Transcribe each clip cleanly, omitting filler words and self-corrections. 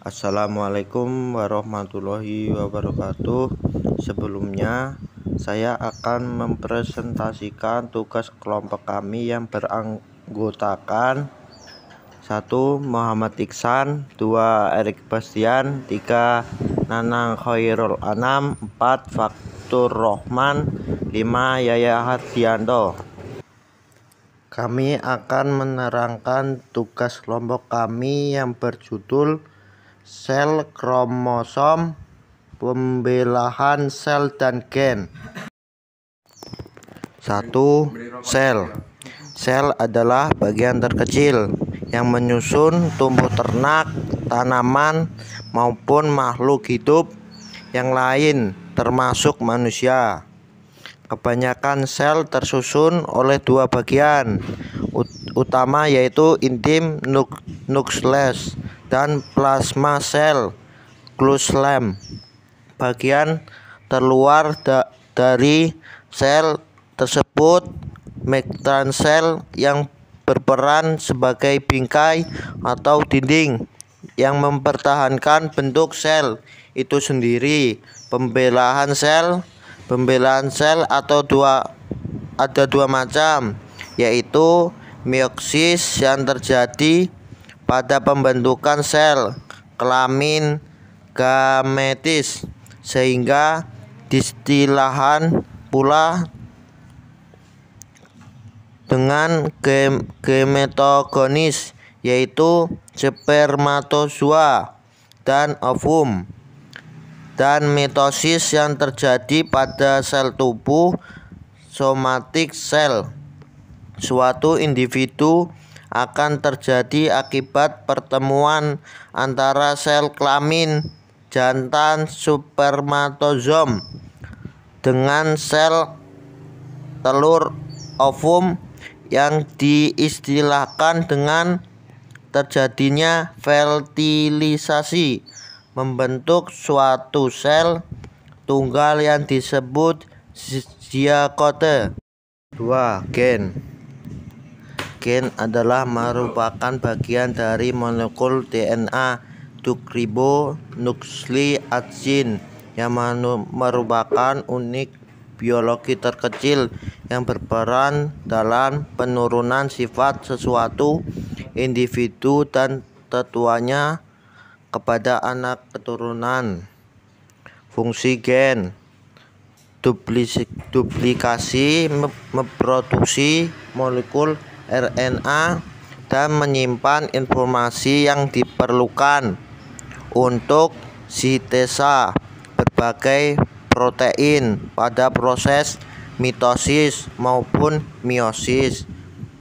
Assalamualaikum warahmatullahi wabarakatuh. Sebelumnya saya akan mempresentasikan tugas kelompok kami yang beranggotakan 1. Muhammad Iksan, 2. Erik Bastian, 3. Nanang Khairul Anam, 4. Faktur Rohman, 5. Yaya Hardianto. Kami akan menerangkan tugas kelompok kami yang berjudul sel, kromosom, pembelahan sel dan gen. 1. Sel. Sel adalah bagian terkecil yang menyusun tumbuh ternak, tanaman, maupun makhluk hidup yang lain termasuk manusia. Kebanyakan sel tersusun oleh dua bagian utama, yaitu intim nukleus dan plasma sel Kluslem. Bagian terluar dari sel tersebut mekrosel yang berperan sebagai bingkai atau dinding yang mempertahankan bentuk sel itu sendiri. Pembelahan sel ada dua macam, yaitu meiosis yang terjadi pada pembentukan sel kelamin gametis, sehingga diistilahkan pula dengan gemetogenis, yaitu spermatozoa dan ovum. Dan mitosis yang terjadi pada sel tubuh somatik sel suatu individu akan terjadi akibat pertemuan antara sel kelamin jantan spermatozoom dengan sel telur ovum yang diistilahkan dengan terjadinya fertilisasi, membentuk suatu sel tunggal yang disebut zigote. 2. Gen. Gen adalah merupakan bagian dari molekul DNA deoksiribonukleotida yang merupakan unit biologi terkecil yang berperan dalam penurunan sifat sesuatu individu dan tetuanya kepada anak keturunan. Fungsi gen: duplikasi, memproduksi molekul RNA dan menyimpan informasi yang diperlukan untuk sintesa berbagai protein pada proses mitosis maupun meiosis.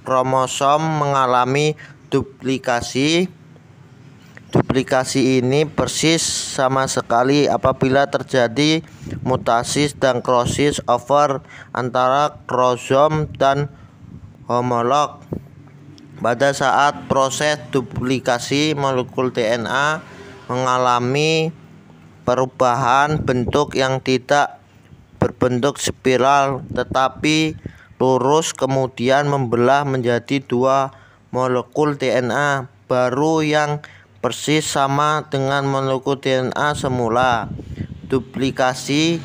Kromosom mengalami duplikasi. Duplikasi ini persis sama sekali apabila terjadi mutasi dan crossover antara kromosom dan homolog. Pada saat proses duplikasi, molekul DNA mengalami perubahan bentuk yang tidak berbentuk spiral tetapi lurus, kemudian membelah menjadi dua molekul DNA baru yang persis sama dengan molekul DNA semula. Duplikasi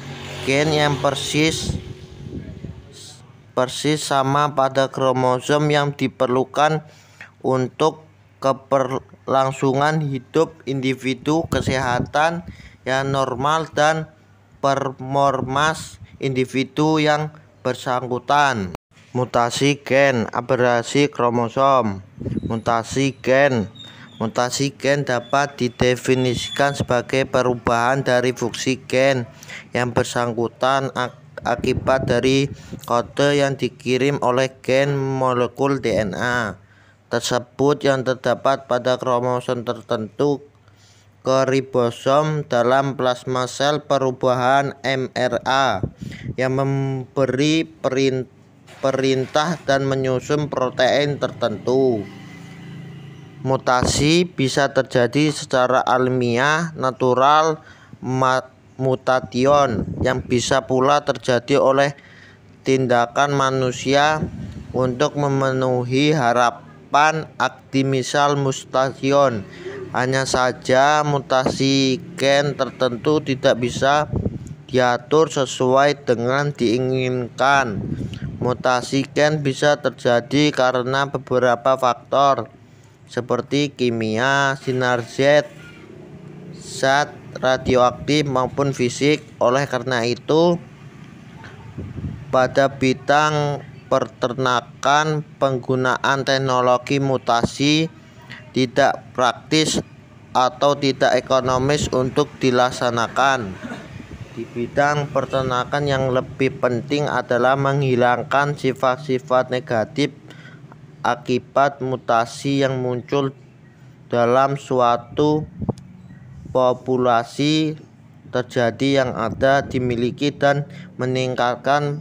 gen yang persis sama pada kromosom yang diperlukan untuk keberlangsungan hidup individu, kesehatan yang normal, dan performance individu yang bersangkutan. Mutasi gen, aberrasi kromosom. Mutasi gen dapat didefinisikan sebagai perubahan dari fungsi gen yang bersangkutan akibat dari kode yang dikirim oleh gen molekul DNA tersebut yang terdapat pada kromosom tertentu ke ribosom dalam plasma sel. Perubahan mRNA yang memberi perintah dan menyusun protein tertentu. Mutasi bisa terjadi secara alamiah, natural mutation, yang bisa pula terjadi oleh tindakan manusia untuk memenuhi harapan, misal mutation Hanya saja mutasi gen tertentu tidak bisa diatur sesuai dengan diinginkan. Mutasi gen bisa terjadi karena beberapa faktor seperti kimia, sinar zat radioaktif maupun fisik. Oleh karena itu, pada bidang peternakan penggunaan teknologi mutasi tidak praktis atau tidak ekonomis untuk dilaksanakan. Di bidang peternakan yang lebih penting adalah menghilangkan sifat-sifat negatif akibat mutasi yang muncul dalam suatu populasi terjadi yang ada dimiliki dan meningkatkan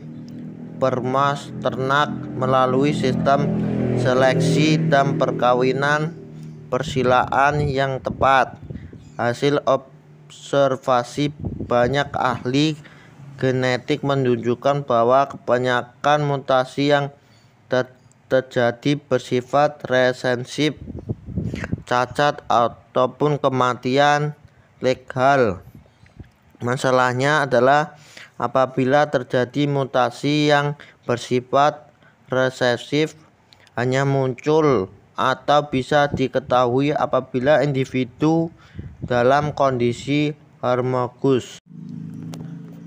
performa ternak melalui sistem seleksi dan perkawinan persilaan yang tepat. Hasil observasi banyak ahli genetik menunjukkan bahwa kebanyakan mutasi yang terjadi bersifat resensif, cacat ataupun kematian legal. Masalahnya adalah apabila terjadi mutasi yang bersifat resesif hanya muncul atau bisa diketahui apabila individu dalam kondisi homogus.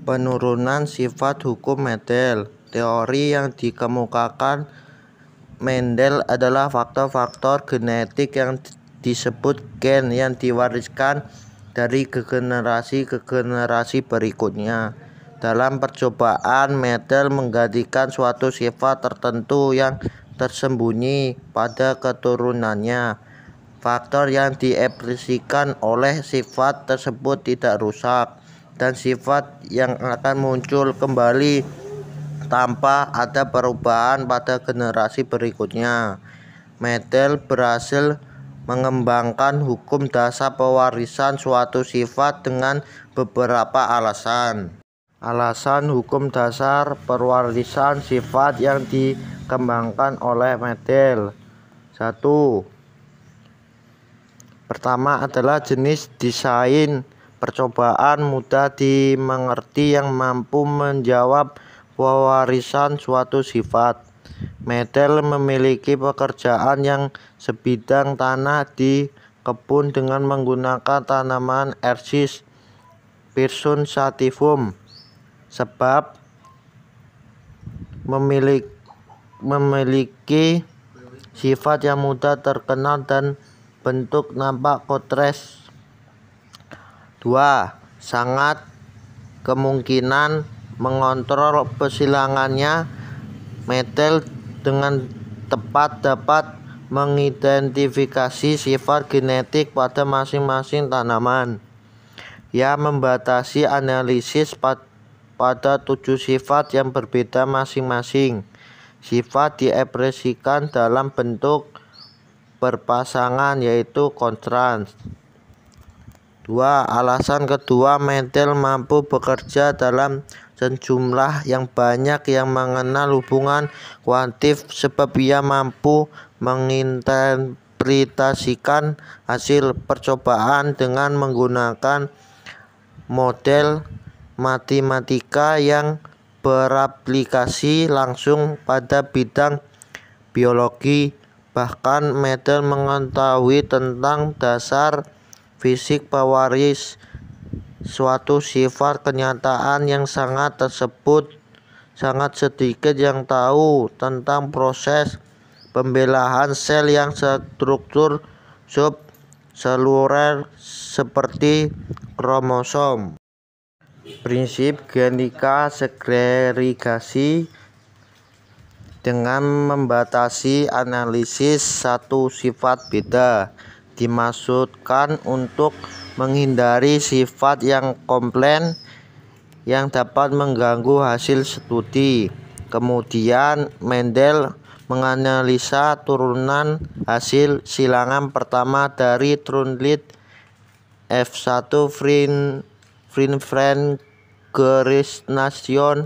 Penurunan sifat hukum Mendel. Teori yang dikemukakan Mendel adalah faktor-faktor genetik yang disebut gen yang diwariskan dari generasi ke generasi berikutnya. Dalam percobaan, Mendel menggantikan suatu sifat tertentu yang tersembunyi pada keturunannya. Faktor yang diekspresikan oleh sifat tersebut tidak rusak, dan sifat yang akan muncul kembali tanpa ada perubahan pada generasi berikutnya. Mendel berhasil mengembangkan hukum dasar pewarisan suatu sifat dengan beberapa alasan. Alasan hukum dasar pewarisan sifat yang dikembangkan oleh Mendel. 1. Pertama adalah jenis desain percobaan mudah dimengerti yang mampu menjawab pewarisan suatu sifat. Mendel memiliki pekerjaan yang sebidang tanah di kebun dengan menggunakan tanaman Ersis Pirsum sativum, sebab memiliki sifat yang mudah terkenal dan bentuk nampak kontras. 2. Sangat kemungkinan mengontrol persilangannya. Mendel dengan tepat dapat mengidentifikasi sifat genetik pada masing-masing tanaman. Ia membatasi analisis pada 7 sifat yang berbeda masing-masing. Sifat diekspresikan dalam bentuk berpasangan, yaitu kontras. 2. Alasan kedua, Mendel mampu bekerja dalam sejumlah yang banyak yang mengenal hubungan kuantitatif sebab ia mampu menginterpretasikan hasil percobaan dengan menggunakan model matematika yang beraplikasi langsung pada bidang biologi. Bahkan Mendel mengetahui tentang dasar fisik pewaris suatu sifat. Kenyataan yang sangat tersebut sangat sedikit yang tahu tentang proses pembelahan sel yang struktur subseluler seperti kromosom. Prinsip genetika segregasi dengan membatasi analisis satu sifat beda dimaksudkan untuk menghindari sifat yang komplain yang dapat mengganggu hasil studi. Kemudian Mendel menganalisa turunan hasil silangan pertama dari trunlit F1 Freinfrenggerisation.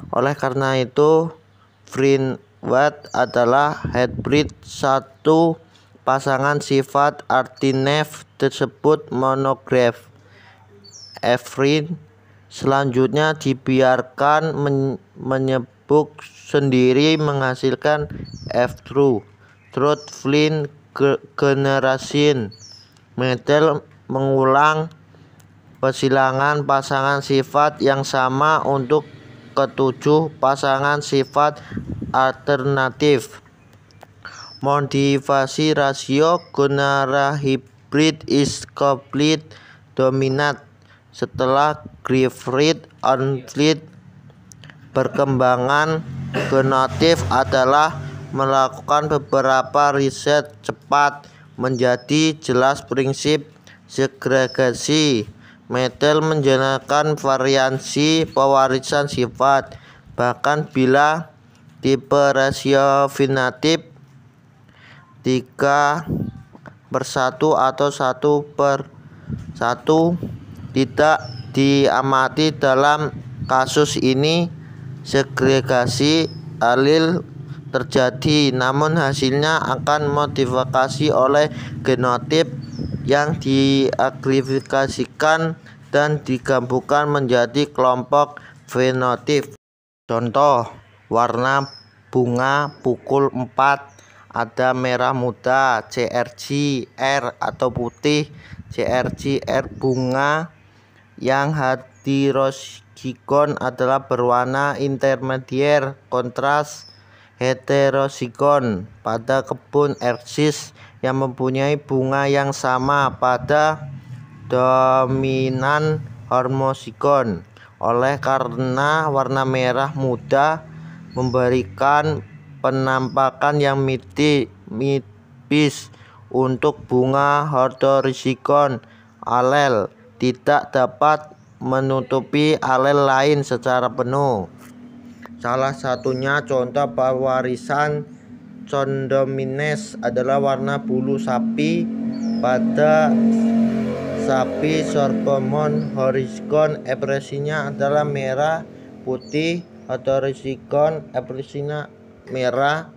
Oleh karena itu, Freinwald adalah hybrid 1 pasangan sifat artinef tersebut monograf. Efrin selanjutnya dibiarkan menyebuk sendiri menghasilkan F-true, Flynn generation. Methel mengulang persilangan pasangan sifat yang sama untuk ketujuh pasangan sifat alternatif. Modifikasi rasio Gonara hybrid is complete dominant. Setelah Griffith Onfleet, perkembangan genotif adalah melakukan beberapa riset cepat menjadi jelas prinsip segregasi. Methel menjelaskan variasi pewarisan sifat, bahkan bila tipe rasio fenotyp 3/1 atau 1/1 tidak diamati. Dalam kasus ini segregasi alil terjadi, namun hasilnya akan modifikasi oleh genotip yang diagregasikan dan digabungkan menjadi kelompok fenotip. Contoh, warna bunga pukul 4 ada merah muda CRG R atau putih CRG R. Bunga yang heterozigon adalah berwarna intermedier kontras heterozigon pada kebun Ersis yang mempunyai bunga yang sama pada dominan homozigon. Oleh karena warna merah muda memberikan penampakan yang tipis untuk bunga heterozigon, alel tidak dapat menutupi alel lain secara penuh. Salah satunya contoh pewarisan condomines adalah warna bulu sapi pada sapi sorghumon horizon, ekspresinya adalah merah putih, heterozigon ekspresinya merah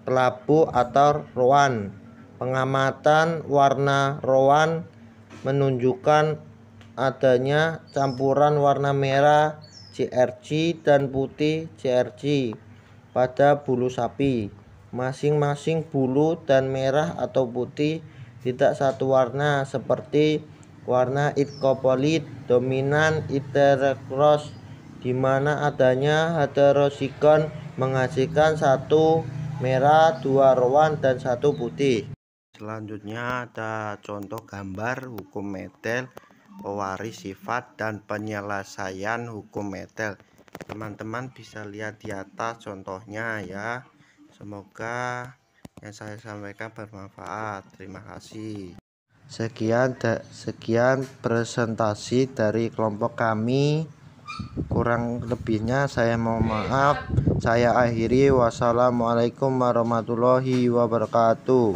kelabu atau rowan. Pengamatan warna rowan menunjukkan adanya campuran warna merah CRG dan putih CRG pada bulu sapi. Masing-masing bulu dan merah atau putih tidak satu warna, seperti warna itkopolit dominan heterocross, di mana adanya heterozigon menghasilkan satu merah, 2 rowan, dan 1 putih. Selanjutnya ada contoh gambar hukum Methel, pewaris sifat dan penyelesaian hukum Methel. Teman-teman bisa lihat di atas contohnya ya. Semoga yang saya sampaikan bermanfaat. Terima kasih. Sekian presentasi dari kelompok kami. Kurang lebihnya saya mohon maaf. Saya akhiri. Wassalamualaikum warahmatullahi wabarakatuh.